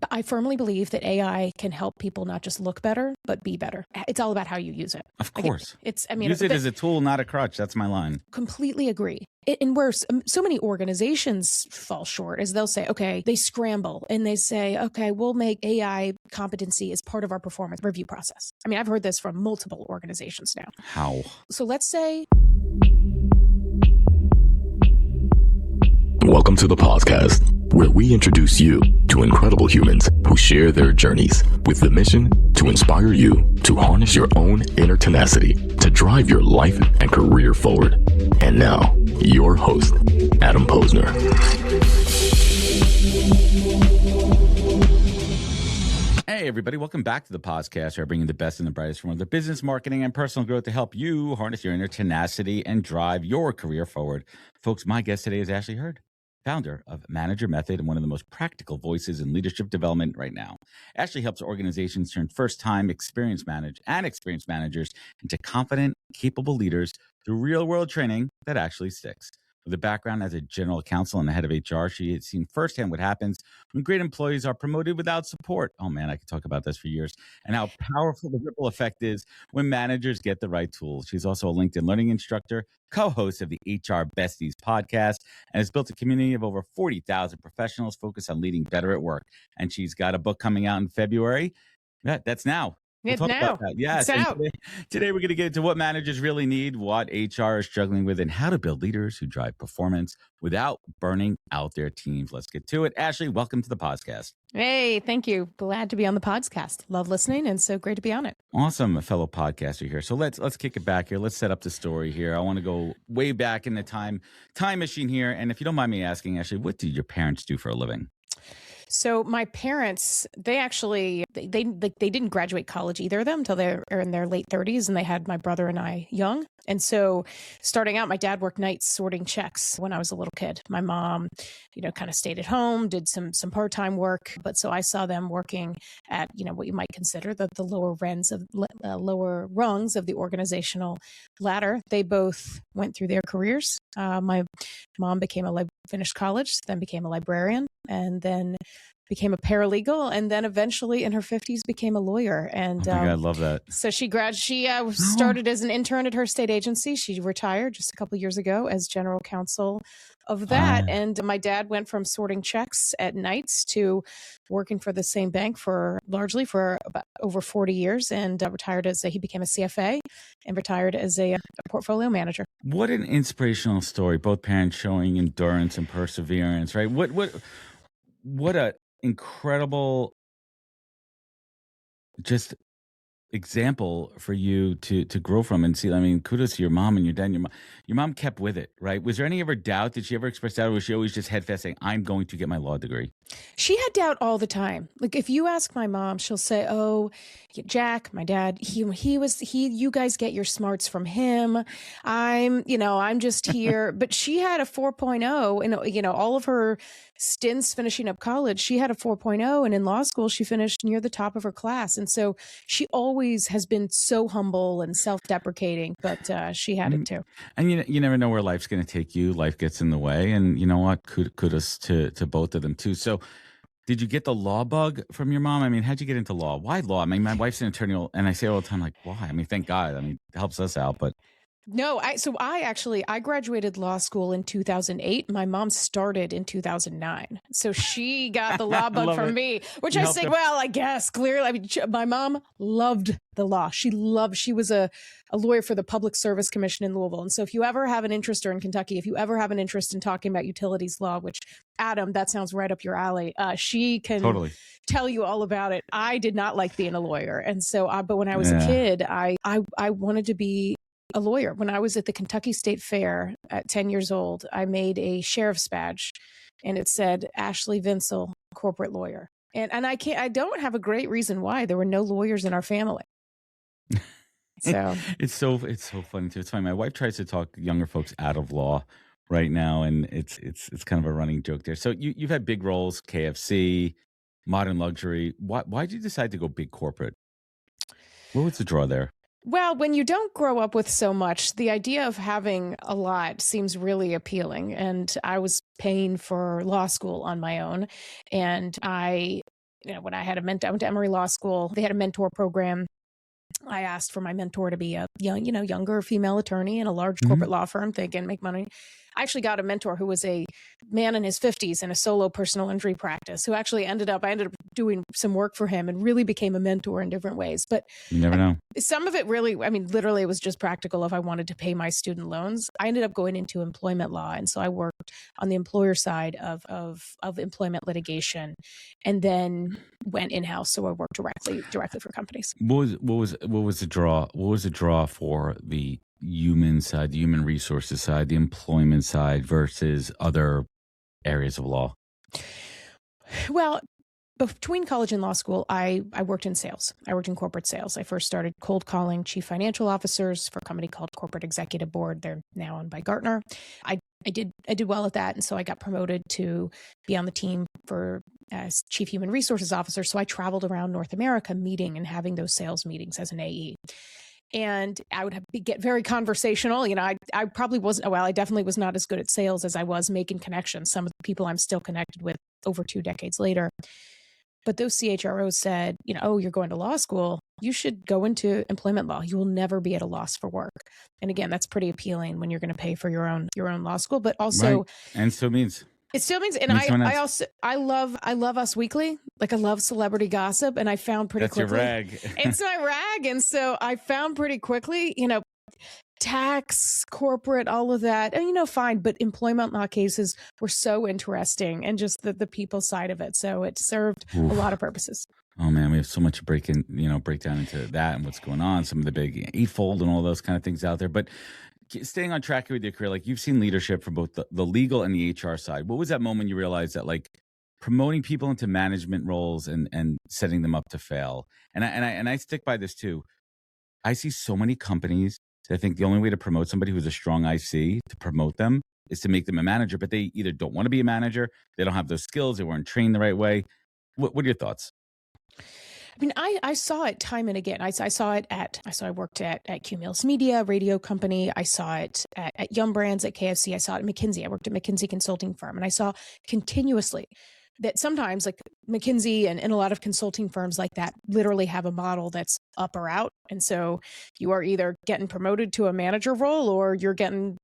I firmly believe that AI can help people not just look better, but be better. It's all about how you use it. Of course. Use it as a tool, not a crutch. That's my line. Completely agree. And where so many organizations fall short is they'll say, okay, they scramble and they say, okay, we'll make AI competency as part of our performance review process. I mean, I've heard this from multiple organizations now. How? So let's say... Welcome to the podcast, where we introduce you to incredible humans who share their journeys with the mission to inspire you to harness your own inner tenacity to drive your life and career forward. And now, your host, Adam Posner. Hey, everybody. Welcome back to the podcast, where I bring you the best and the brightest from the business, marketing, and personal growth to help you harness your inner tenacity and drive your career forward. Folks, my guest today is Ashley Hurd, founder of Manager Method and one of the most practical voices in leadership development right now. Ashley helps organizations turn first-time experienced managers into confident, capable leaders through real-world training that actually sticks. With a background as a general counsel and the head of HR, she has seen firsthand what happens when great employees are promoted without support. Oh man, I could talk about this for years. And how powerful the ripple effect is when managers get the right tools. She's also a LinkedIn learning instructor, co-host of the HR Besties podcast, and has built a community of over 40,000 professionals focused on leading better at work. And she's got a book coming out in February. That's now. We'll talk about that. Yes. Today we're going to get into what managers really need, what HR is struggling with, and how to build leaders who drive performance without burning out their teams. Let's get to it. Ashley, welcome to the podcast. Hey, thank you. Glad to be on the podcast. Love listening, and so great to be on it. Awesome, a fellow podcaster here. So let's kick it back here. Let's set up the story here. I want to go way back in the time machine here. And if you don't mind me asking, Ashley, what did your parents do for a living? So my parents, they didn't graduate college, either of them, until they were in their late 30s, and they had my brother and I young. And so starting out, my dad worked nights sorting checks when I was a little kid. My mom, kind of stayed at home, did some part-time work. But so I saw them working at, what you might consider the lower rungs of the organizational ladder. They both went through their careers. My mom finished college, then became a librarian, and then became a paralegal, and then eventually in her 50s became a lawyer. And I love that. So she started as an intern at her state agency. She retired just a couple of years ago as general counsel of that. And my dad went from sorting checks at nights to working for the same bank largely for about over 40 years, and he became a CFA and retired as a portfolio manager. What an inspirational story. Both parents showing endurance and perseverance, right? What a incredible just example for you to grow from and see. I mean, kudos to your mom and your dad. Your mom kept with it, right? Was there any ever doubt? Did she ever express doubt, or was she always just headfast saying, I'm going to get my law degree? She had doubt all the time. Like, if you ask my mom, she'll say, oh, Jack, my dad, you guys get your smarts from him. I'm just here. But she had a 4.0 and, all of her stints finishing up college, she had a 4.0, and in law school, she finished near the top of her class. And so she always has been so humble and self-deprecating, but she had it too. And you never know where life's going to take you. Life gets in the way. And you know what? Kudos to both of them too. So did you get the law bug from your mom? I mean, how'd you get into law? Why law? I mean, my wife's an attorney, and I say all the time, like, why? I mean, thank God. I mean, it helps us out, but... No, I graduated law school in 2008. My mom started in 2009. So she got the law bug from me, which I say, well, I guess clearly. I mean, my mom loved the law. She was a lawyer for the Public Service Commission in Louisville. And so if you ever have an interest, or in Kentucky, if you ever have an interest in talking about utilities law, which, Adam, that sounds right up your alley, she can totally tell you all about it. I did not like being a lawyer. And so, but when I was a kid, I wanted to be a lawyer. When I was at the Kentucky State Fair at 10 years old, I made a sheriff's badge, and it said Ashley Vinsel, corporate lawyer. And I don't have a great reason why. There were no lawyers in our family. So it's so funny too. It's funny. My wife tries to talk younger folks out of law right now, and it's kind of a running joke there. So you've had big roles, KFC, Modern Luxury. Why did you decide to go big corporate? What was the draw there? Well, when you don't grow up with so much, the idea of having a lot seems really appealing. And I was paying for law school on my own, and I when I had a mentor, I went to Emory Law School. They had a mentor program. I asked for my mentor to be a younger female attorney in a large corporate law firm, thinking make money. I actually got a mentor who was a man in his 50s in a solo personal injury practice, who actually I ended up doing some work for him and really became a mentor in different ways. But you never know. Some of it really, literally it was just practical if I wanted to pay my student loans. I ended up going into employment law. And so I worked on the employer side of employment litigation, and then went in-house. So I worked directly for companies. What was the draw? What was the draw for the human side, the human resources side, the employment side versus other areas of law? Well, between college and law school, I worked in sales. I worked in corporate sales. I first started cold calling chief financial officers for a company called Corporate Executive Board. They're now owned by Gartner. I did well at that. And so I got promoted to be on the team for as chief human resources officer. So I traveled around North America meeting and having those sales meetings as an AE. And I would get very conversational. I probably wasn't, I definitely was not as good at sales as I was making connections. Some of the people I'm still connected with over 2 decades later. But those CHROs said, oh, you're going to law school. You should go into employment law. You will never be at a loss for work. And again, that's pretty appealing when you're going to pay for your own law school, but also, right. And so means it still means, and I love Us Weekly. Like I love celebrity gossip, and I found pretty quickly. That's your rag. It's my rag. And so I found pretty quickly, tax, corporate, all of that, and fine. But employment law cases were so interesting, and just the people side of it. So it served a lot of purposes. Oh man, we have so much to break down into that and what's going on, some of the big eightfold and all those kind of things out there. But staying on track with your career, like you've seen leadership from both the legal and the HR side. What was that moment you realized that like promoting people into management roles and setting them up to fail? And I stick by this too. I see so many companies that think the only way to promote somebody who's a strong IC, to promote them, is to make them a manager, but they either don't want to be a manager, they don't have those skills, they weren't trained the right way. What are your thoughts? I saw it time and again. I worked at Q Mills Media, radio company. I saw it at Yum Brands, at KFC. I saw it at McKinsey. I worked at McKinsey consulting firm, and I saw continuously that sometimes like McKinsey and a lot of consulting firms like that literally have a model that's up or out. And so you are either getting promoted to a manager role or you're getting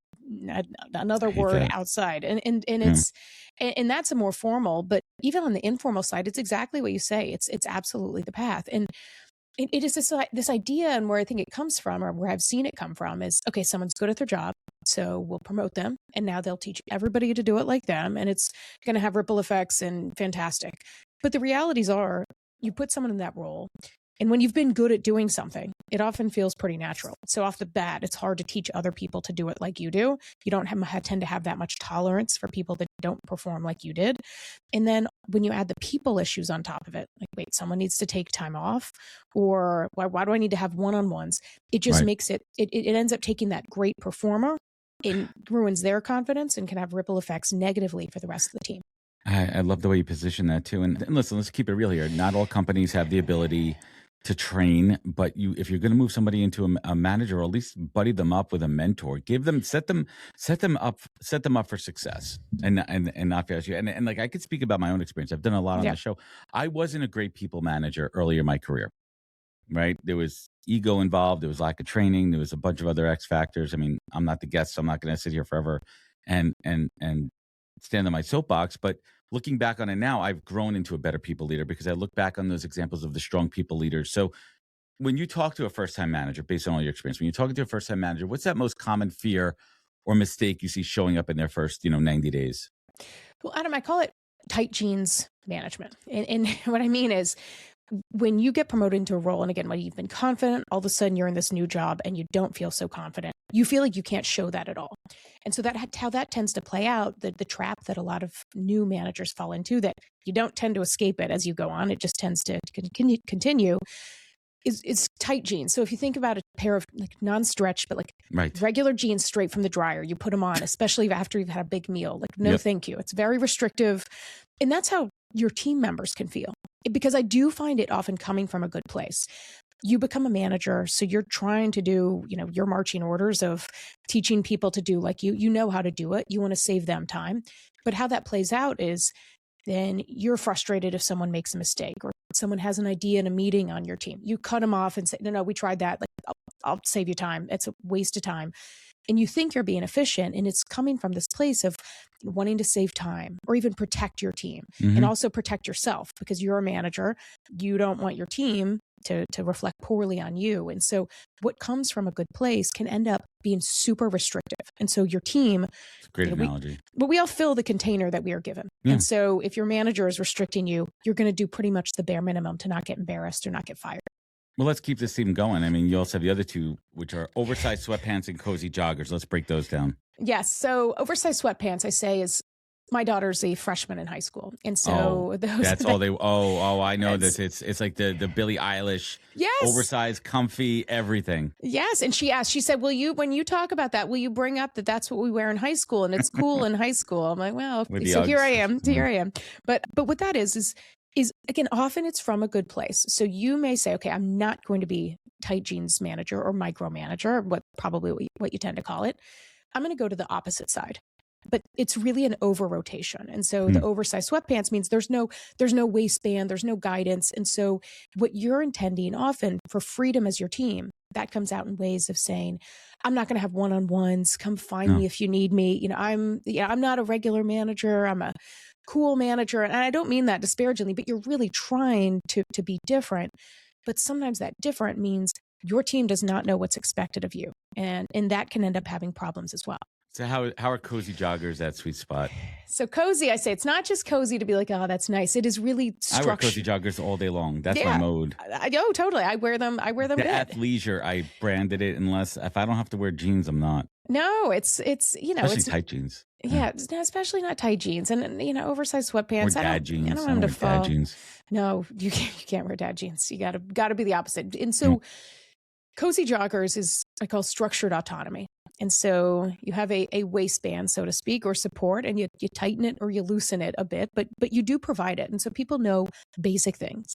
another word outside. And it's, and that's a more formal, but even on the informal side, it's exactly what you say. It's absolutely the path. And it is this idea, and where I think it comes from, or where I've seen it come from, is, okay, someone's good at their job, so we'll promote them, and now they'll teach everybody to do it like them, and it's going to have ripple effects and fantastic. But the realities are, you put someone in that role, and when you've been good at doing something, it often feels pretty natural. So off the bat, it's hard to teach other people to do it like you do. You don't tend to have that much tolerance for people that don't perform like you did. And then when you add the people issues on top of it, like, wait, someone needs to take time off, or why do I need to have one-on-ones? It just makes it ends up taking that great performer and ruins their confidence and can have ripple effects negatively for the rest of the team. I love the way you position that too. And listen, let's keep it real here. Not all companies have the ability to train, but if you're going to move somebody into a manager, or at least buddy them up with a mentor, set them up for success, and not fail you. And like, I could speak about my own experience. I've done a lot on the show. I wasn't a great people manager earlier in my career, right? There was ego involved. There was lack of training. There was a bunch of other X factors. I mean, I'm not the guest, so I'm not going to sit here forever and stand on my soapbox, but looking back on it now, I've grown into a better people leader because I look back on those examples of the strong people leaders. So when you talk to a first-time manager, based on all your experience, when you're talking to a first-time manager, what's that most common fear or mistake you see showing up in their first, 90 days? Well, Adam, I call it tight jeans management. And what I mean is, when you get promoted into a role, and again, when you've been confident, all of a sudden you're in this new job and you don't feel so confident, you feel like you can't show that at all. And so that's how that tends to play out, the trap that a lot of new managers fall into, that you don't tend to escape it as you go on. It just tends to continue, is tight jeans. So if you think about a pair of like non-stretch, but like regular jeans straight from the dryer, you put them on, especially after you've had a big meal, like, no, thank you. It's very restrictive. And that's how your team members can feel, because I do find it often coming from a good place. You become a manager, so you're trying to do, your marching orders of teaching people to do like you know how to do it. You want to save them time. But how that plays out is, then you're frustrated if someone makes a mistake, or someone has an idea in a meeting on your team. You cut them off and say, no, we tried that. Like, I'll save you time. It's a waste of time. And you think you're being efficient, and it's coming from this place of wanting to save time or even protect your team and also protect yourself, because you're a manager. You don't want your team to reflect poorly on you. And so what comes from a good place can end up being super restrictive. And so your team, it's a great analogy. But we all fill the container that we are given. Yeah. And so if your manager is restricting you, you're going to do pretty much the bare minimum to not get embarrassed or not get fired. Well, let's keep this theme going. I mean, you also have the other two, which are oversized sweatpants and cozy joggers. Let's break those down. Yes. So oversized sweatpants, I say, is my daughter's a freshman in high school. And so that's all they, I know this. It's like the Billie Eilish, oversized, comfy, everything. Yes. And she asked, she said, when you talk about that, will you bring up that that's what we wear in high school and it's cool in high school? I'm like, well, so here I am. But what that is again, often it's from a good place. So you may say, okay, I'm not going to be tight jeans manager or micromanager, what you tend to call it. I'm going to go to the opposite side. But it's really an over rotation. And so the oversized sweatpants means there's no waistband, there's no guidance. And so what you're intending often for freedom as your team, that comes out in ways of saying, I'm not going to have one-on-ones. Come find me if you need me. I'm not a regular manager. I'm a cool manager. And I don't mean that disparagingly, but you're really trying to be different. But sometimes that different means your team does not know what's expected of you. And that can end up having problems as well. So how are cozy joggers that sweet spot? So cozy, I say, it's not just cozy to be like, oh, that's nice. It is really structured. I wear cozy joggers all day long. That's my mode. Totally. I wear them. The good. athleisure, I branded it. Unless if I don't have to wear jeans, I'm not. No, it's especially tight jeans. Yeah, especially not tight jeans and oversized sweatpants. Or dad jeans. I don't want them to fall. Dad jeans. No, you can't wear dad jeans. You got to be the opposite. And so, cozy joggers is I call structured autonomy. And so you have a waistband, so to speak, or support, and you tighten it or you loosen it a bit, but you do provide it. And so people know basic things,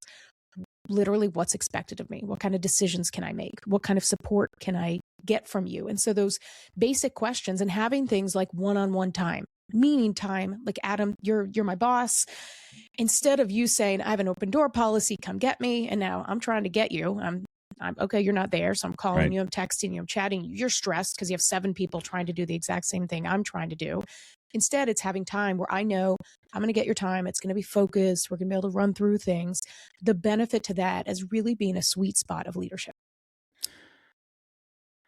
literally what's expected of me. What kind of decisions can I make? What kind of support can I get from you? And so those basic questions and having things like one-on-one time, meaning time, like Adam, you're my boss. Instead of you saying, I have an open door policy, come get me. And now I'm trying to get you. I'm okay, you're not there. So I'm calling you, I'm texting you, I'm chatting you. You're stressed because you have 7 people trying to do the exact same thing I'm trying to do. Instead, it's having time where I know I'm going to get your time. It's going to be focused. We're going to be able to run through things. The benefit to that is really being a sweet spot of leadership.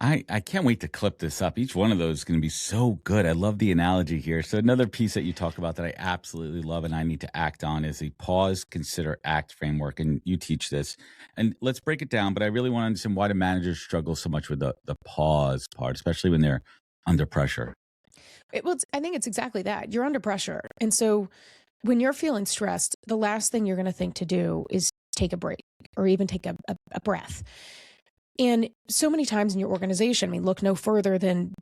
I can't wait to clip this up. Each one of those is going to be so good. I love the analogy here. So another piece that you talk about that I absolutely love and I need to act on is the pause, consider, act framework. And you teach this. And let's break it down. But I really want to understand why do managers struggle so much with the pause part, especially when they're under pressure? I think it's exactly that. You're under pressure. And so when you're feeling stressed, the last thing you're going to think to do is take a break or even take a breath. And so many times in your organization, look no further than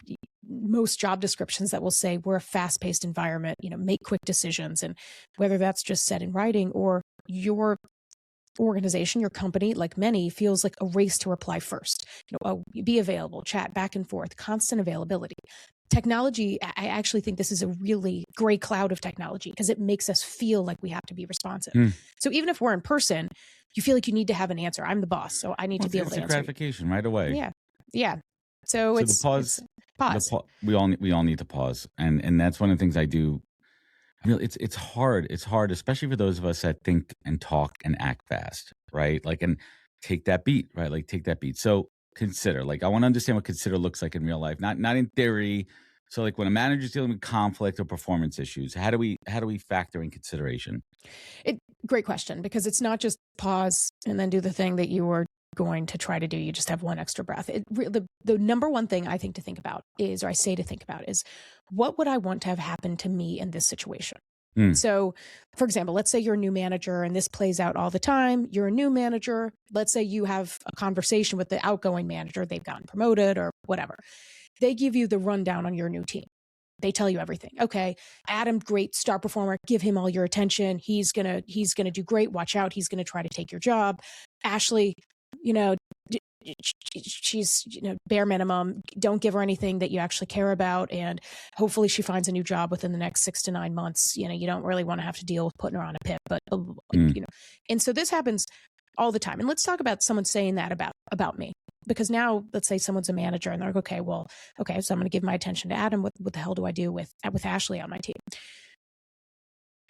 most job descriptions that will say we're a fast-paced environment, make quick decisions. And whether that's just said in writing or your organization, your company, like many, feels like a race to reply first. Be available, chat back and forth, constant availability. Technology, I actually think this is a really gray cloud of technology because it makes us feel like we have to be responsive. So even if we're in person, you feel like you need to have an answer. I'm the boss, so I need to be able to answer. It's a gratification right away. Yeah. So it's the pause. Pause. We all need to pause, and that's one of the things I do. It's hard. It's hard, especially for those of us that think and talk and act fast, right? And take that beat, right? Take that beat. So consider. I want to understand what consider looks like in real life, not in theory. So when a manager is dealing with conflict or performance issues, how do we factor in consideration? Great question, because it's not just pause and then do the thing that you were going to try to do. You just have one extra breath. The number one thing I think to think about is, or I say to think about is, what would I want to have happen to me in this situation? So, for example, let's say you're a new manager and this plays out all the time. You're a new manager. Let's say you have a conversation with the outgoing manager. They've gotten promoted or whatever. They give you the rundown on your new team. They tell you everything. Okay, Adam, great star performer. Give him all your attention. He's gonna do great. Watch out. He's gonna try to take your job. Ashley, she's, bare minimum. Don't give her anything that you actually care about. And hopefully she finds a new job within the next 6 to 9 months. You don't really want to have to deal with putting her on a PIP, but and so this happens all the time. And let's talk about someone saying that about me, because now let's say someone's a manager and they're like, so I'm going to give my attention to Adam. What the hell do I do with Ashley on my team?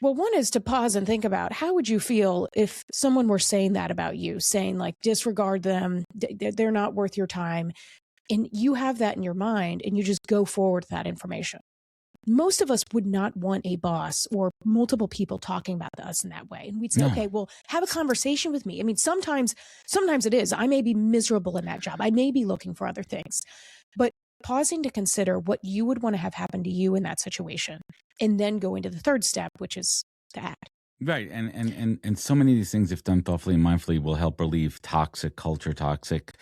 Well, one is to pause and think about, how would you feel if someone were saying that about you, saying like, disregard them, they're not worth your time. And you have that in your mind and you just go forward with that information. Most of us would not want a boss or multiple people talking about us in that way. And we'd say, okay, well, have a conversation with me. I mean, sometimes it is. I may be miserable in that job. I may be looking for other things. But pausing to consider what you would want to have happen to you in that situation, and then go into the third step, which is to act. Right. And so many of these things, if done thoughtfully and mindfully, will help relieve toxic culture, toxic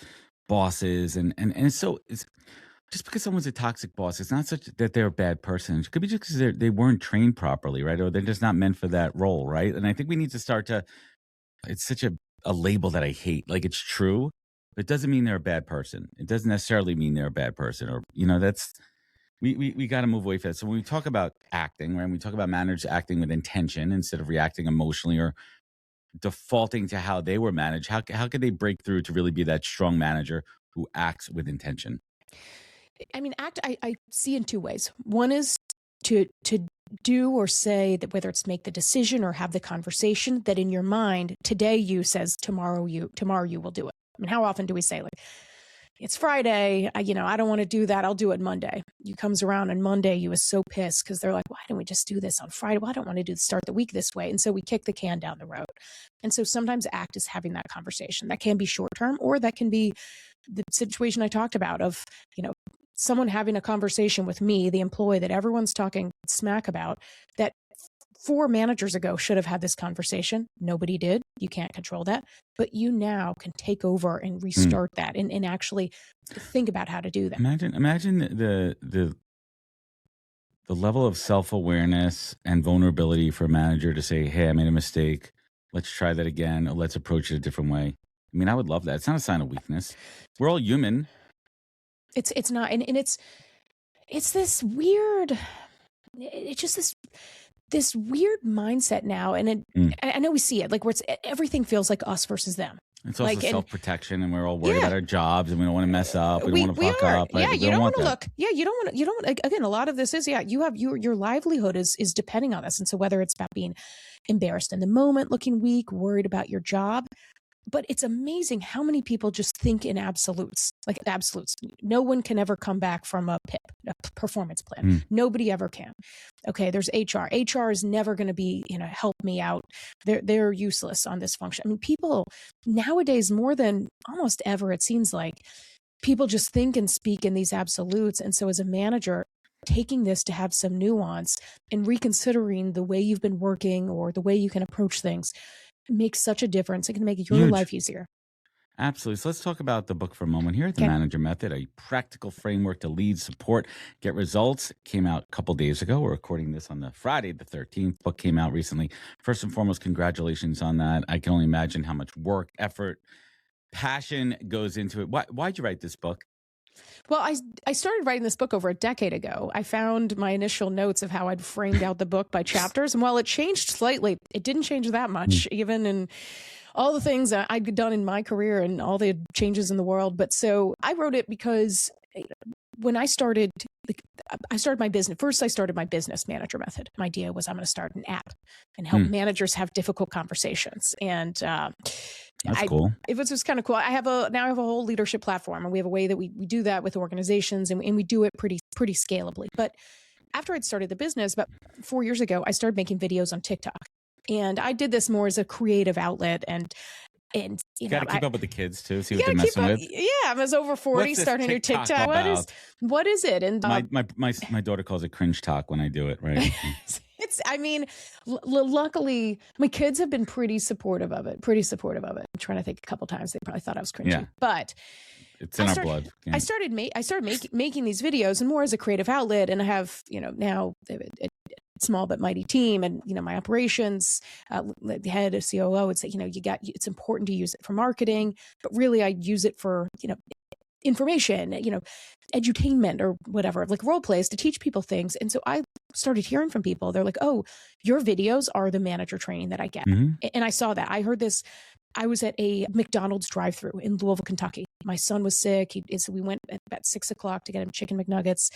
bosses. And it's just because someone's a toxic boss, it's not such that they're a bad person. It could be just because they weren't trained properly, right? Or they're just not meant for that role, right? And I think we need to start to, it's such a label that I hate. Like, it's true, but it doesn't mean they're a bad person. It doesn't necessarily mean they're a bad person, or, that's, we got to move away from that. So when we talk about acting, right, when we talk about managers acting with intention instead of reacting emotionally or defaulting to how they were managed, how could they break through to really be that strong manager who acts with intention? I mean, I see in two ways. One is to do or say that, whether it's make the decision or have the conversation, that in your mind, today you says tomorrow you will do it. I mean, how often do we say, like, it's Friday, I don't want to do that, I'll do it Monday. You comes around on Monday, you was so pissed because they're like, why didn't we just do this on Friday? Well, I don't want to start the week this way. And so we kick the can down the road. And so sometimes ACT is having that conversation. That can be short term, or that can be the situation I talked about of, someone having a conversation with me, the employee that everyone's talking smack about, that 4 managers ago should have had this conversation. Nobody did. You can't control that. But you now can take over and restart that and actually think about how to do that. Imagine the level of self-awareness and vulnerability for a manager to say, hey, I made a mistake. Let's try that again. Or let's approach it a different way. I mean, I would love that. It's not a sign of weakness. We're all human. It's not, and it's this weird, it's just this weird mindset now. And I know we see it, like, where everything feels like us versus them. It's also self-protection, and we're all worried about our jobs, and we don't want to mess up. We don't want to fuck up. Right? Yeah, you don't want to look. Yeah, you don't want. Again, a lot of this is, you have your livelihood is depending on this, and so whether it's about being embarrassed in the moment, looking weak, worried about your job. But it's amazing how many people just think in absolutes, like absolutes. No one can ever come back from a PIP, a performance plan. Nobody ever can. Okay, there's HR. HR is never going to be, help me out. They're useless on this function. I mean, people nowadays, more than almost ever, it seems like, people just think and speak in these absolutes. And so as a manager, taking this to have some nuance and reconsidering the way you've been working or the way you can approach things makes such a difference. It can make your life easier. Absolutely. So let's talk about the book for a moment here. The Manager Method, a practical framework to lead, support, get results. Came out a couple days ago. We're recording this on the Friday, the 13th. Book came out recently. First and foremost, congratulations on that. I can only imagine how much work, effort, passion goes into it. Why'd you write this book? Well, I started writing this book over a decade ago. I found my initial notes of how I'd framed out the book by chapters. And while it changed slightly, it didn't change that much, even in all the things I'd done in my career and all the changes in the world. But so I wrote it because when I started my business, first I started my business manager method. My idea was I'm going to start an app and help managers have difficult conversations. And that's cool. It was just kind of cool. I have a whole leadership platform, and we have a way that we do that with organizations, and we do it pretty scalably. But after I'd started the business about 4 years ago, I started making videos on TikTok, and I did this more as a creative outlet. And you got to keep up with the kids too. See what they're messing with. Yeah, I was over 40, starting your TikTok. What is it? And my daughter calls it cringe talk when I do it. Right. Luckily, my kids have been pretty supportive of it. I'm trying to think, a couple times they probably thought I was cringy, but it's in our blood. Yeah. I started making these videos, and more as a creative outlet. And I have, now small but mighty team, and my operations, the head of COO would say, it's important to use it for marketing, but really I use it for information, edutainment or whatever, like role plays to teach people things. And so I started hearing from people. They're like, "Oh, your videos are the manager training that I get." And I saw that. I heard this. I was at a McDonald's drive-through in Louisville, Kentucky. My son was sick. So we went at about 6:00 to get him chicken McNuggets.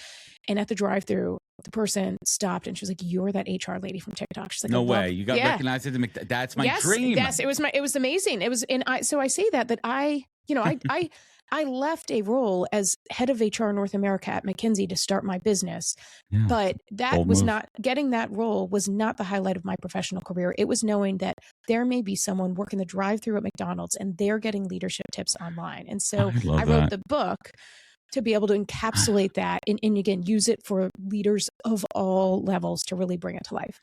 And at the drive-through, the person stopped and she was like, "You're that HR lady from TikTok." She's like, "No way, you got recognized at the That's my dream." Yes, it was amazing. It was, and so I say that I left a role as head of HR North America at McKinsey to start my business. Yeah, but that was not, getting that role was not the highlight of my professional career. It was knowing that there may be someone working the drive-through at McDonald's and they're getting leadership tips online. And so I wrote the book to be able to encapsulate that and again, use it for leaders of all levels to really bring it to life.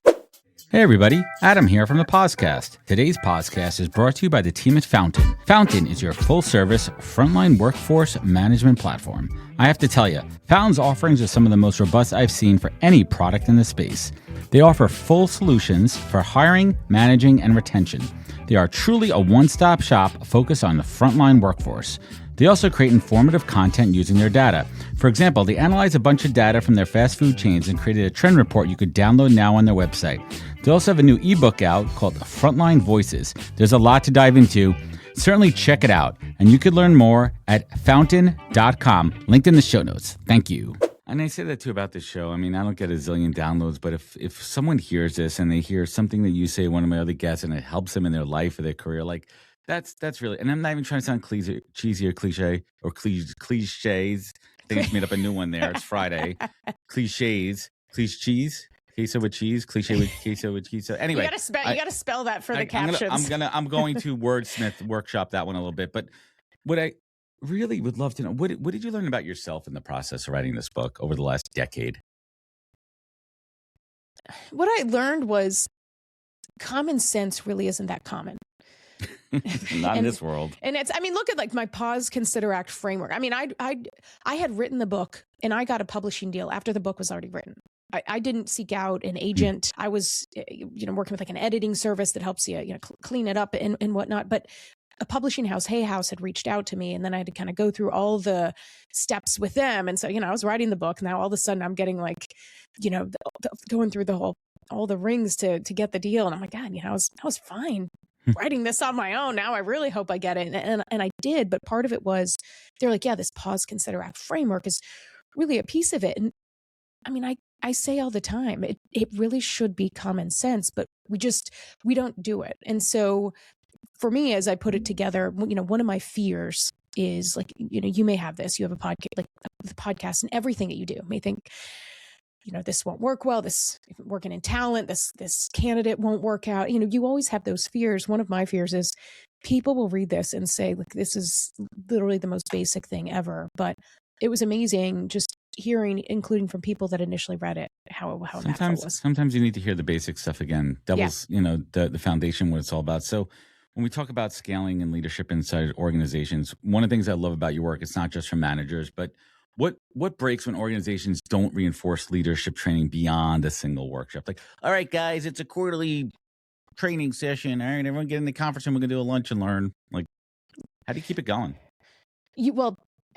Hey everybody, Adam here from the Podcast. Today's podcast is brought to you by the team at Fountain. Fountain is your full-service frontline workforce management platform. I have to tell you, Fountain's offerings are some of the most robust I've seen for any product in the space. They offer full solutions for hiring, managing, and retention. They are truly a one-stop shop focused on the frontline workforce. They also create informative content using their data. For example, they analyze a bunch of data from their fast food chains and created a trend report you could download now on their website. They also have a new ebook out called Frontline Voices. There's a lot to dive into. Certainly check it out. And you could learn more at fountain.com, linked in the show notes. Thank you. And I say that too about this show. I mean, I don't get a zillion downloads, but if someone hears this and they hear something that you say, one of my other guests, and it helps them in their life or their career, like, that's really, and I'm not even trying to sound cheesy or cliche or cliches. I think I just made up a new one there. It's Friday. Cliches, cheese, queso with cheese, cliche with queso with cheese. So anyway, you gotta spell that for the captions. I'm going to wordsmith workshop that one a little bit. But what I really would love to know, what did you learn about yourself in the process of writing this book over the last decade? What I learned was common sense really isn't that common. Not in this world. And look at like my pause, consider, act framework. I mean, I had written the book and I got a publishing deal after the book was already written. I didn't seek out an agent. I was, working with like an editing service that helps you, clean it up and whatnot. But a publishing house, Hay House, had reached out to me, and then I had to kind of go through all the steps with them. And so, I was writing the book. Now all of a sudden I'm getting like, going through all the rings to get the deal. And I'm like, God, I was fine writing this on my own. Now I really hope I get it. And I did. But part of it was, they're like, yeah, this pause, consider, act framework is really a piece of it. And I mean, I say all the time, it really should be common sense, but we don't do it. And so for me, as I put it together, one of my fears is like, you may have this, you have a podcast, like the podcast, and everything that you do may think, this won't work well, this working in talent, this candidate won't work out. You always have those fears. One of my fears is people will read this and say, like, this is literally the most basic thing ever. But it was amazing just hearing, including from people that initially read it, how impactful it was. Sometimes you need to hear the basic stuff again. That was, the foundation, what it's all about. So when we talk about scaling and leadership inside organizations, one of the things I love about your work, it's not just for managers, but what breaks when organizations don't reinforce leadership training beyond a single workshop? Like, all right, guys, it's a quarterly training session. All right, everyone get in the conference room. We're going to do a lunch and learn. Like, how do you keep it going?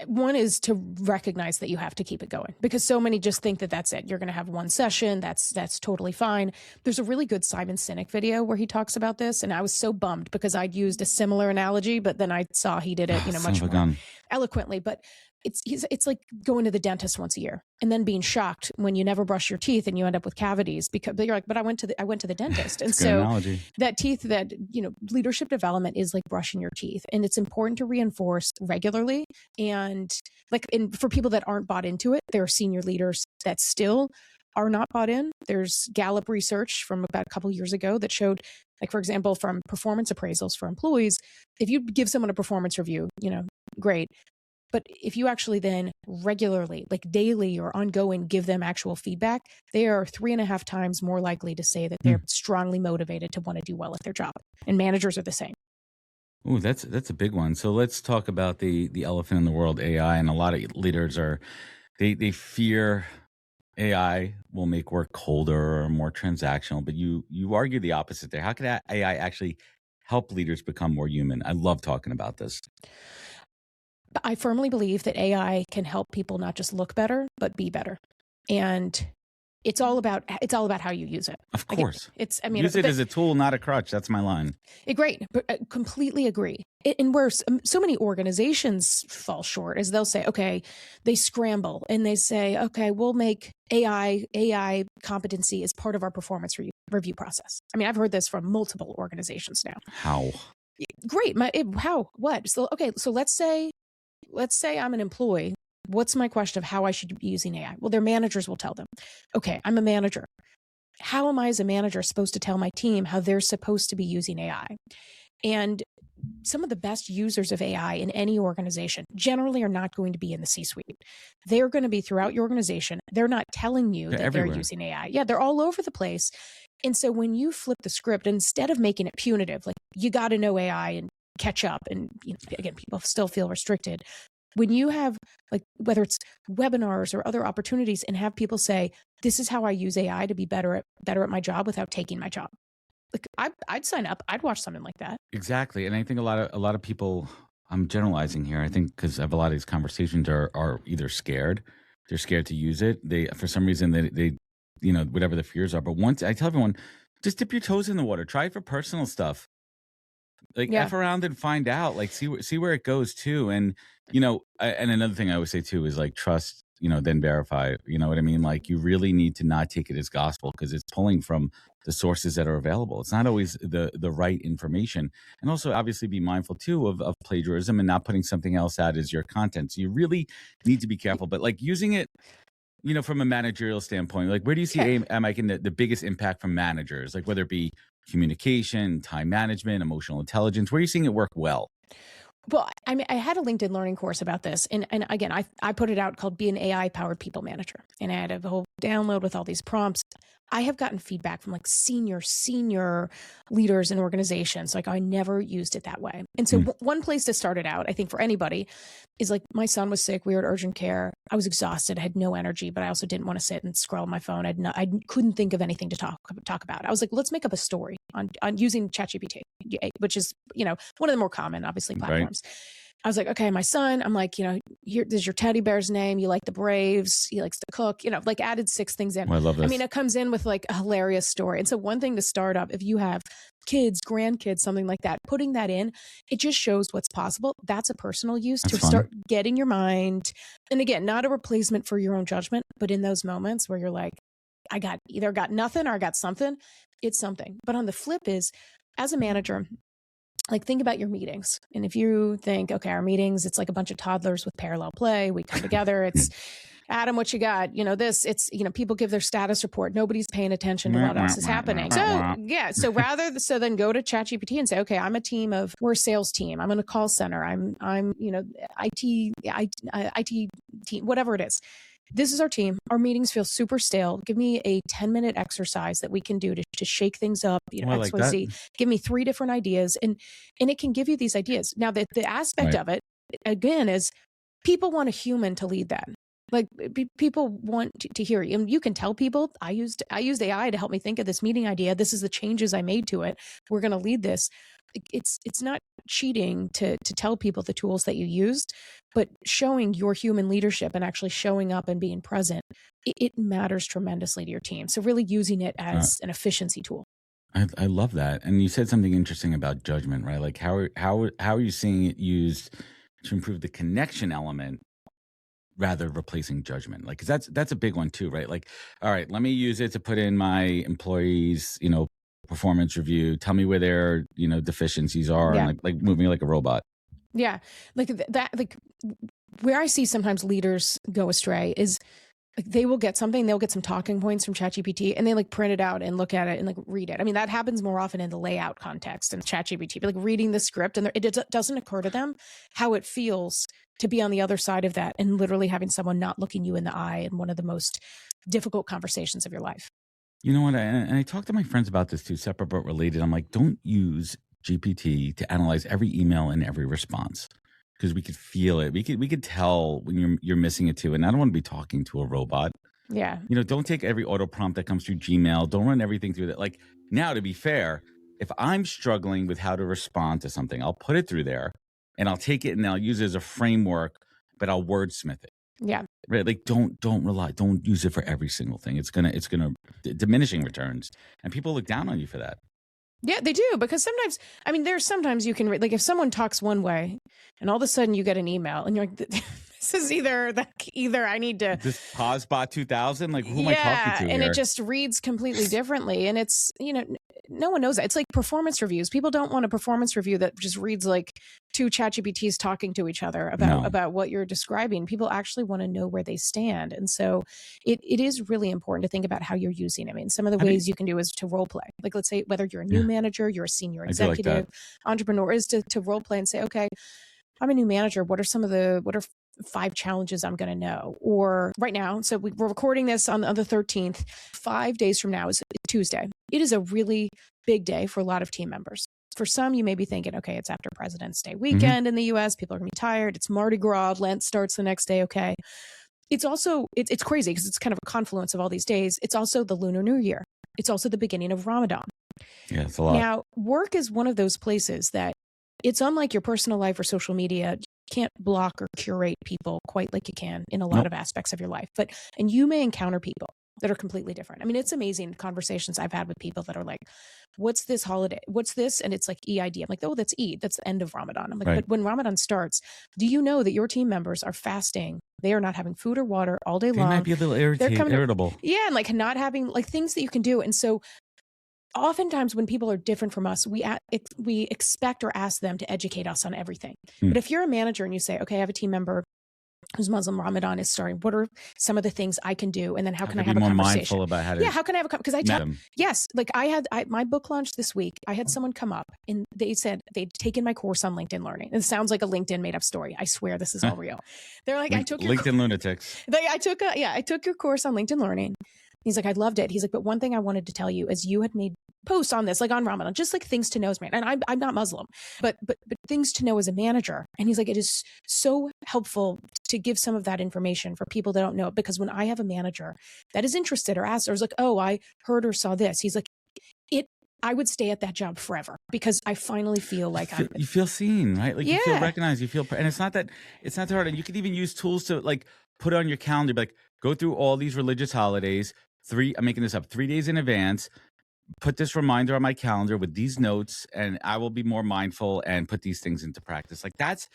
One is to recognize that you have to keep it going, because so many just think that that's it. You're going to have one session. That's totally fine. There's a really good Simon Sinek video where he talks about this. And I was so bummed because I'd used a similar analogy, but then I saw he did it, much more eloquently. But it's like going to the dentist once a year and then being shocked when you never brush your teeth and you end up with cavities because you're like, but I went to the dentist. And so leadership development is like brushing your teeth, and it's important to reinforce regularly. And for people that aren't bought into it, there are senior leaders that still are not bought in. There's Gallup research from about a couple of years ago that showed, like, for example, from performance appraisals for employees, if you give someone a performance review, great. But if you actually then regularly, like daily or ongoing, give them actual feedback, they are 3.5 times more likely to say that they're strongly motivated to want to do well at their job. And managers are the same. Oh, that's a big one. So let's talk about the elephant in the world, AI. And a lot of leaders they fear AI will make work colder or more transactional, but you argue the opposite there. How can AI actually help leaders become more human? I love talking about this. I firmly believe that AI can help people not just look better, but be better. And it's all about how you use it. Of course. Use it as a tool, not a crutch. That's my line. Great, but completely agree. And where so many organizations fall short is they'll say, okay, they scramble and they say, okay, we'll make AI competency as part of our performance review process. I mean, I've heard this from multiple organizations now. How? Great. How? What? So, okay, so let's say I'm an employee. What's my question of how I should be using AI? Well, their managers will tell them. Okay, I'm a manager. How am I as a manager supposed to tell my team how they're supposed to be using AI? And some of the best users of AI in any organization generally are not going to be in the C-suite. They're going to be throughout your organization. They're not telling you that everywhere. They're using AI. Yeah, they're all over the place. And so when you flip the script, instead of making it punitive, like you got to know AI and catch up, and again, people still feel restricted. When you have, like, whether it's webinars or other opportunities, and have people say, this is how I use AI to be better at my job without taking my job. Like, I'd sign up. I'd watch something like that. Exactly. And I think a lot of people, I'm generalizing here, I think, because a lot of these conversations are either scared. They're scared to use it. They, for some reason, they whatever the fears are. But once I tell everyone, just dip your toes in the water. Try it for personal stuff. Like, F around and find out, like, see where it goes too. And, and another thing I always say too is, like, trust, then verify, you know what I mean? Like, you really need to not take it as gospel, because it's pulling from the sources that are available. It's not always the right information. And also, obviously, be mindful too of plagiarism and not putting something else out as your content. So you really need to be careful, but, like, using it, from a managerial standpoint, like, where do you see making the biggest impact from managers? Like, whether it be communication, time management, emotional intelligence, where are you seeing it work well? Well, I mean, I had a LinkedIn learning course about this. And again, I put it out called Be an AI Powered People Manager. And I had a whole download with all these prompts. I have gotten feedback from, like, senior leaders in organizations. Like, I never used it that way. And so one place to start it out, I think, for anybody is, like, my son was sick. We were at urgent care. I was exhausted. I had no energy, but I also didn't want to sit and scroll on my phone. I couldn't think of anything to talk about. I was like, let's make up a story on using ChatGPT, which is, one of the more common, obviously, platforms. Right. I was like, okay, my son, I'm like, there's your teddy bear's name. You like the Braves. He likes to cook, like, added 6 things in. Oh, I love this. I mean, it comes in with, like, a hilarious story. And so one thing to start up, if you have kids, grandkids, something like that, putting that in, it just shows what's possible. That's a personal use to start getting your mind. And again, not a replacement for your own judgment, but in those moments where you're like, I either got nothing or I got something, it's something. But on the flip is, as a manager, like, think about your meetings. And if you think, okay, our meetings, it's like a bunch of toddlers with parallel play. We come together. It's Adam, what you got? It's, people give their status report. Nobody's paying attention to what else is happening. So yeah. So then go to ChatGPT and say, okay, we're a sales team. I'm in a call center. I'm IT team, whatever it is. This is our team. Our meetings feel super stale. Give me a 10-minute exercise that we can do to shake things up, XYZ. Give me 3 different ideas. And it can give you these ideas. Now, the aspect of it, again, is people want a human to lead that. Like, people want to hear you. And you can tell people, I used AI to help me think of this meeting idea. This is the changes I made to it. We're going to lead this. It's not cheating to tell people the tools that you used, but showing your human leadership and actually showing up and being present, it matters tremendously to your team. So really using it as an efficiency tool. I love that. And you said something interesting about judgment, right? Like, how are you seeing it used to improve the connection element rather than replacing judgment? Like, 'cause that's a big one too, right? Like, all right, let me use it to put in my employees, performance review. Tell me where their, deficiencies are, and like move me like a robot. Yeah. Like that, like, where I see sometimes leaders go astray is, like, they'll get some talking points from ChatGPT, and they, like, print it out and look at it and, like, read it. I mean, that happens more often in the layout context in ChatGPT, but, like, reading the script, and it doesn't occur to them how it feels to be on the other side of that and literally having someone not looking you in the eye in one of the most difficult conversations of your life. You know what? And I talk to my friends about this too, separate but related. I'm like, don't use GPT to analyze every email and every response, because we could feel it. We could tell when you're missing it too. And I don't want to be talking to a robot. Yeah. Don't take every auto prompt that comes through Gmail. Don't run everything through that. Like, now, to be fair, if I'm struggling with how to respond to something, I'll put it through there and I'll take it and I'll use it as a framework, but I'll wordsmith it. Yeah. Right. Like, don't use it for every single thing. It's gonna diminishing returns, and people look down on you for that. Yeah, they do, because there's sometimes you can like, if someone talks one way and all of a sudden you get an email and you're like, this is either I need to this Posbot 2000, like, who am I talking to and here? it just reads completely differently, and it's no one knows that. It's like performance reviews. People don't want a performance review that just reads like two ChatGPTs talking to each other about what you're describing. People actually want to know where they stand, and so it is really important to think about how you're using it. I mean, some of the ways you can do is to role play. Like, let's say whether you're a new manager, you're a senior executive, entrepreneur, is to role play and say, okay, I'm a new manager. What are 5 challenges I'm going to know? Or right now, so we're recording this on the 13th, 5 days from now is Tuesday. It is a really big day for a lot of team members. For some, you may be thinking, okay, it's after President's Day weekend in the US. People are going to be tired. It's Mardi Gras. Lent starts the next day. Okay. It's also, it's crazy because it's kind of a confluence of all these days. It's also the Lunar New Year. It's also the beginning of Ramadan. Yeah, it's a lot. Now, work is one of those places that it's unlike your personal life or social media. You can't block or curate people quite like you can in a lot of aspects of your life. And you may encounter people that are completely different. I mean, it's amazing conversations I've had with people that are like, what's this holiday? What's this? And it's like EID. I'm like, oh, that's Eid. That's the end of Ramadan. I'm like, but when Ramadan starts, do you know that your team members are fasting? They are not having food or water all day long. They might be a little irritable. Yeah. And like not having like things that you can do. And so oftentimes when people are different from us, we expect or ask them to educate us on everything. But if you're a manager and you say, okay, I have a team member whose Muslim Ramadan is starting, what are some of the things I can do? And then how can I have a conversation? Be more mindful about how to. Yeah, how can I have a conversation? Because yes, like I had my book launch this week. I had someone come up and they said they'd taken my course on LinkedIn Learning. It sounds like a LinkedIn made up story. I swear this is all real. They're like, I took your LinkedIn lunatics. I took your course on LinkedIn Learning. He's like, I loved it. He's like, but one thing I wanted to tell you is you had made posts on this, like on Ramadan, just like things to know as man. And I'm not Muslim, but things to know as a manager. And he's like, it is so helpful to give some of that information for people that don't know it. Because when I have a manager that is interested or asked or is like, oh, I heard or saw this, he's like, I would stay at that job forever because I finally feel like you feel seen, right? Like you feel recognized, and it's not that hard. And you can even use tools to like put it on your calendar, like go through all these religious holidays. I'm making this up, 3 days in advance, put this reminder on my calendar with these notes, and I will be more mindful and put these things into practice. Like that's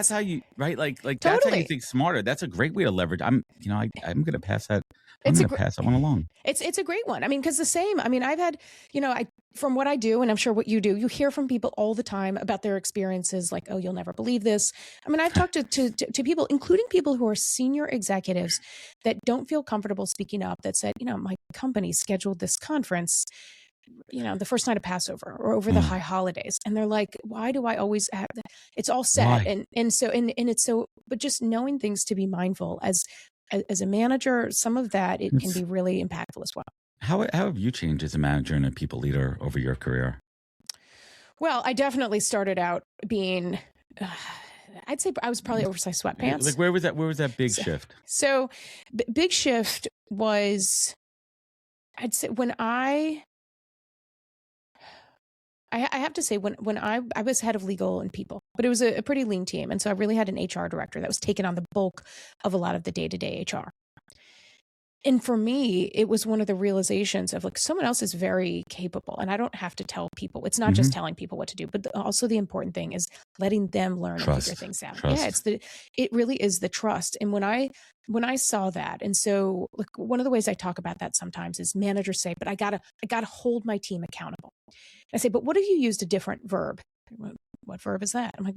how you, right? Like totally. That's how you think smarter. That's a great way to leverage. I'm going to pass that. I'm going to pass that one along. It's a great one. I mean, because I've had, from what I do, and I'm sure what you do, you hear from people all the time about their experiences like, oh, you'll never believe this. I mean, I've talked to people, including people who are senior executives that don't feel comfortable speaking up, that said, my company scheduled this conference, the first night of Passover or over the high holidays. And they're like, why do I always have that? It's all set. And it's so, but just knowing things to be mindful as a manager, some of that, it can be really impactful as well. How have you changed as a manager and a people leader over your career? Well, I definitely started out being, I'd say I was probably oversized sweatpants. Like where was that big shift? So big shift was, I'd say when I have to say when I was head of legal and people, but it was a pretty lean team. And so I really had an HR director that was taking on the bulk of a lot of the day-to-day HR. And for me, it was one of the realizations of like, someone else is very capable and I don't have to tell people. It's not just telling people what to do, but also the important thing is letting them learn and figure things out. Trust. Yeah, it really is the trust. And when I saw that, and so like one of the ways I talk about that sometimes is managers say, but I gotta hold my team accountable. I say, but what if you used a different verb? What verb is that? I'm like,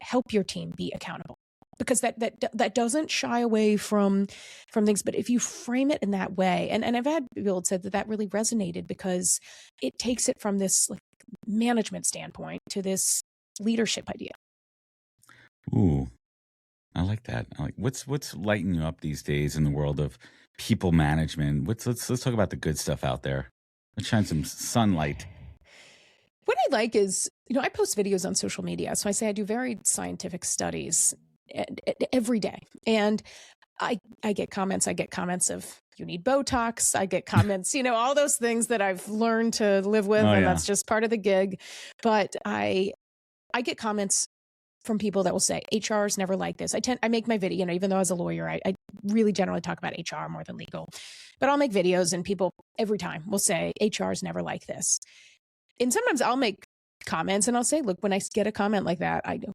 help your team be accountable. Because that doesn't shy away from things, but if you frame it in that way, and I've had people that said that really resonated because it takes it from this like management standpoint to this leadership idea. Ooh, I like that. What's lighting you up these days in the world of people management? Let's talk about the good stuff out there. Let's shine some sunlight. What I like is, I post videos on social media, so I say I do very scientific studies every day. And I get comments. I get comments of you need Botox. I get comments, all those things that I've learned to live with, and that's just part of the gig. But I get comments from people that will say HR is never like this. I make my video, even though as a lawyer, I really generally talk about HR more than legal, but I'll make videos and people every time will say HR is never like this. And sometimes I'll make comments and I'll say, look, when I get a comment like that, I know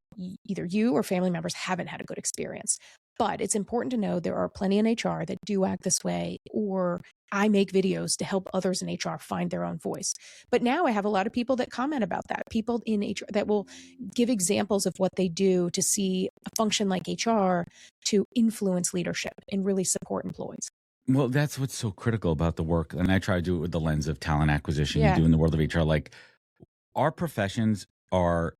either you or family members haven't had a good experience, but it's important to know there are plenty in HR that do act this way, or I make videos to help others in HR find their own voice. But now I have a lot of people that comment about that, people in HR that will give examples of what they do to see a function like HR to influence leadership and really support employees. Well, that's what's so critical about the work. And I try to do it with the lens of talent acquisition you do in the world of HR. Like our professions we're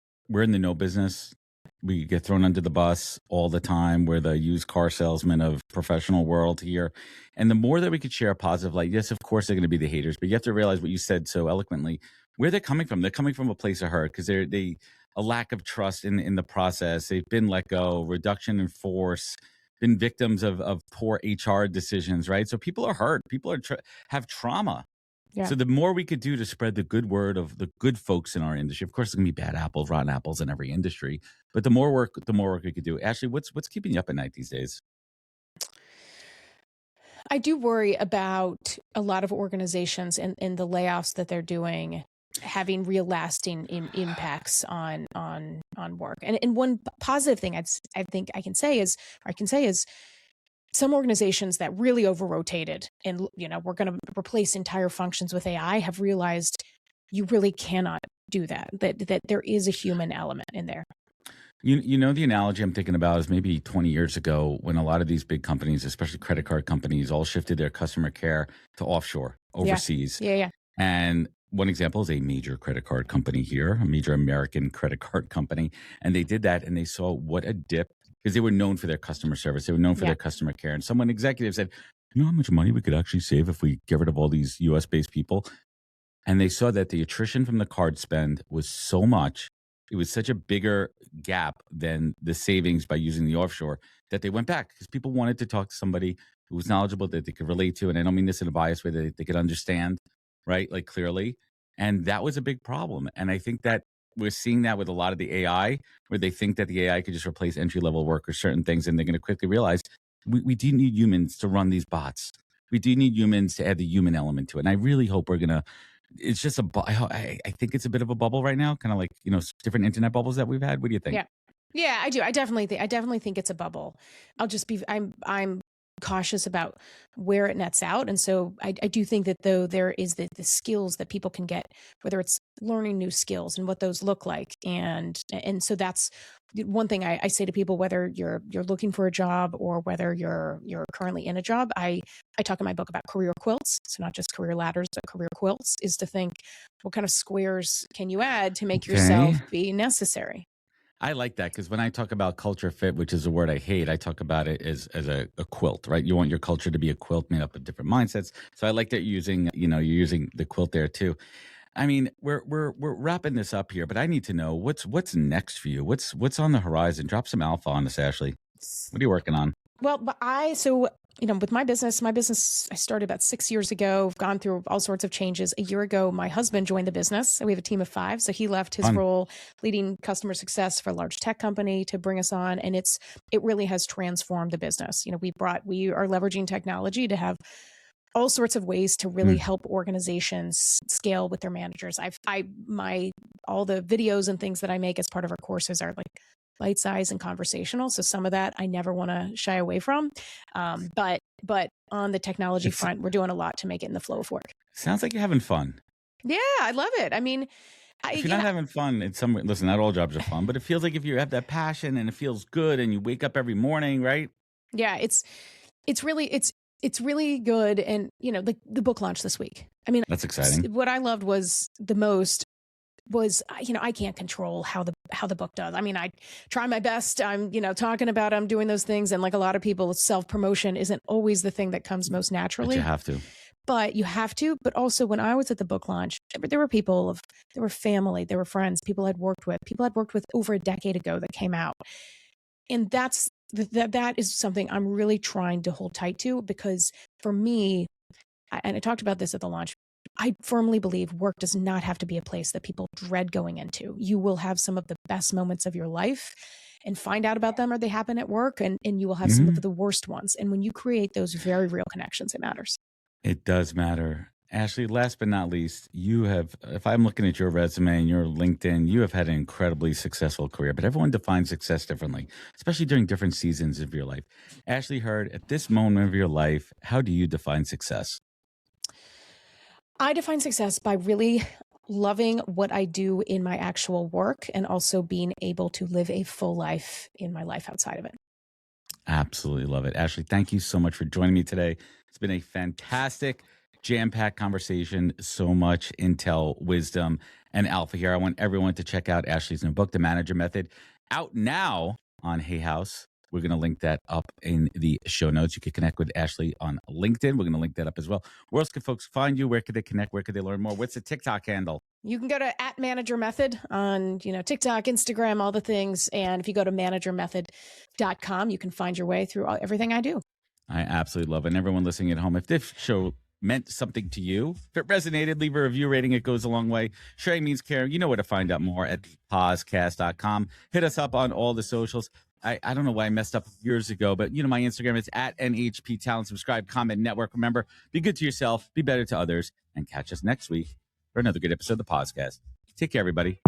in the no business. We get thrown under the bus all the time. We're the used car salesman of professional world here. And the more that we could share a positive light, yes, of course, they're going to be the haters, but you have to realize what you said so eloquently, where they're coming from. They're coming from a place of hurt because they a lack of trust in the process. They've been let go, reduction in force, been victims of poor HR decisions, right? So people are hurt. People have trauma. Yeah. So the more we could do to spread the good word of the good folks in our industry, of course, there's going to be bad apples, rotten apples in every industry, but the more work we could do. Ashley, what's keeping you up at night these days? I do worry about a lot of organizations and the layoffs that they're doing having real lasting impacts on work. And one positive thing I think I can say is some organizations that really over-rotated and, we're going to replace entire functions with AI have realized you really cannot do that there is a human element in there. The analogy I'm thinking about is maybe 20 years ago when a lot of these big companies, especially credit card companies, all shifted their customer care to offshore, overseas. Yeah. And one example is a major credit card company here, a major American credit card company. And they did that and they saw what a dip, because they were known for their customer service. They were known for their customer care. And someone executive said, you know how much money we could actually save if we get rid of all these US-based people? And they saw that the attrition from the card spend was so much, it was such a bigger gap than the savings by using the offshore, that they went back because people wanted to talk to somebody who was knowledgeable, that they could relate to. And I don't mean this in a biased way, that they could understand, right? Like clearly. And that was a big problem. And I think that we're seeing that with a lot of the AI, where they think that the AI could just replace entry-level work or certain things, and they're going to quickly realize we do need humans to run these bots. We do need humans to add the human element to it. And I really hope we're going to, it's just I think it's a bit of a bubble right now, kind of like, different internet bubbles that we've had. What do you think? Yeah, I do. I definitely think it's a bubble. I'm cautious about where it nets out. And so I do think that though there is the skills that people can get, whether it's learning new skills and what those look like. And so that's one thing I say to people, whether you're looking for a job or whether you're currently in a job. I talk in my book about career quilts. So not just career ladders, but career quilts, is to think what kind of squares can you add to make yourself be necessary. I like that, because when I talk about culture fit, which is a word I hate, I talk about it as a quilt, right? You want your culture to be a quilt made up of different mindsets. So I like that you're using the quilt there too. I mean, we're wrapping this up here, but I need to know what's next for you. What's on the horizon? Drop some alpha on us, Ashley. What are you working on? Well, with my business, I started about 6 years ago. I've gone through all sorts of changes. A year ago, my husband joined the business. We have a team of 5. So he left his role leading customer success for a large tech company to bring us on. And it really has transformed the business. We are leveraging technology to have all sorts of ways to really help organizations scale with their managers. All the videos and things that I make as part of our courses are like bite size and conversational. So some of that I never want to shy away from. But on the technology front, we're doing a lot to make it in the flow of work. Sounds like you're having fun. Yeah, I love it. I mean, if you're not having fun, listen, not all jobs are fun, but it feels like if you have that passion and it feels good and you wake up every morning, right? Yeah, it's really good. And, the book launch this week. I mean, that's exciting. What I loved the most was, I can't control how the book does. I mean, I try my best. I'm, talking about, I'm doing those things. And like a lot of people, self-promotion isn't always the thing that comes most naturally. But you have to. But also when I was at the book launch, there were people there were family, there were friends, people I'd worked with over a decade ago that came out. And that's that is something I'm really trying to hold tight to, because for me, and I talked about this at the launch, I firmly believe work does not have to be a place that people dread going into. You will have some of the best moments of your life and find out about them, or they happen at work, and you will have some of the worst ones. And when you create those very real connections, it matters. It does matter. Ashley, last but not least, you have, if I'm looking at your resume and your LinkedIn, you have had an incredibly successful career, but everyone defines success differently, especially during different seasons of your life. Ashley Hurd, at this moment of your life, how do you define success? I define success by really loving what I do in my actual work, and also being able to live a full life in my life outside of it. Absolutely love it. Ashley, thank you so much for joining me today. It's been a fantastic, jam-packed conversation. So much intel, wisdom, and alpha here. I want everyone to check out Ashley's new book, The Manager Method, out now on Hay House. We're going to link that up in the show notes. You can connect with Ashley on LinkedIn. We're going to link that up as well. Where else can folks find you? Where could they connect? Where could they learn more? What's the TikTok handle? You can go to @managermethod on, TikTok, Instagram, all the things. And if you go to managermethod.com, you can find your way through everything I do. I absolutely love it. And everyone listening at home, if this show meant something to you, if it resonated, leave a review rating. It goes a long way. Sharing means caring. You know where to find out more at podcast.com. Hit us up on all the socials. I don't know why I messed up years ago, but my Instagram is @NHP Talent. Subscribe, comment, network. Remember, be good to yourself, be better to others, and catch us next week for another good episode of the podcast. Take care, everybody.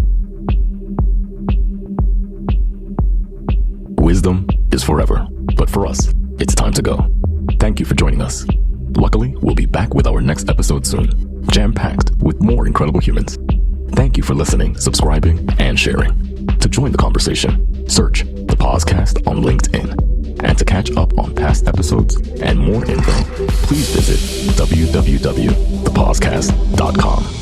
Wisdom is forever, but for us, it's time to go. Thank you for joining us. Luckily, we'll be back with our next episode soon, jam-packed with more incredible humans. Thank you for listening, subscribing, and sharing. To join the conversation, search the podcast on LinkedIn. And to catch up on past episodes and more info, please visit www.thepodcast.com.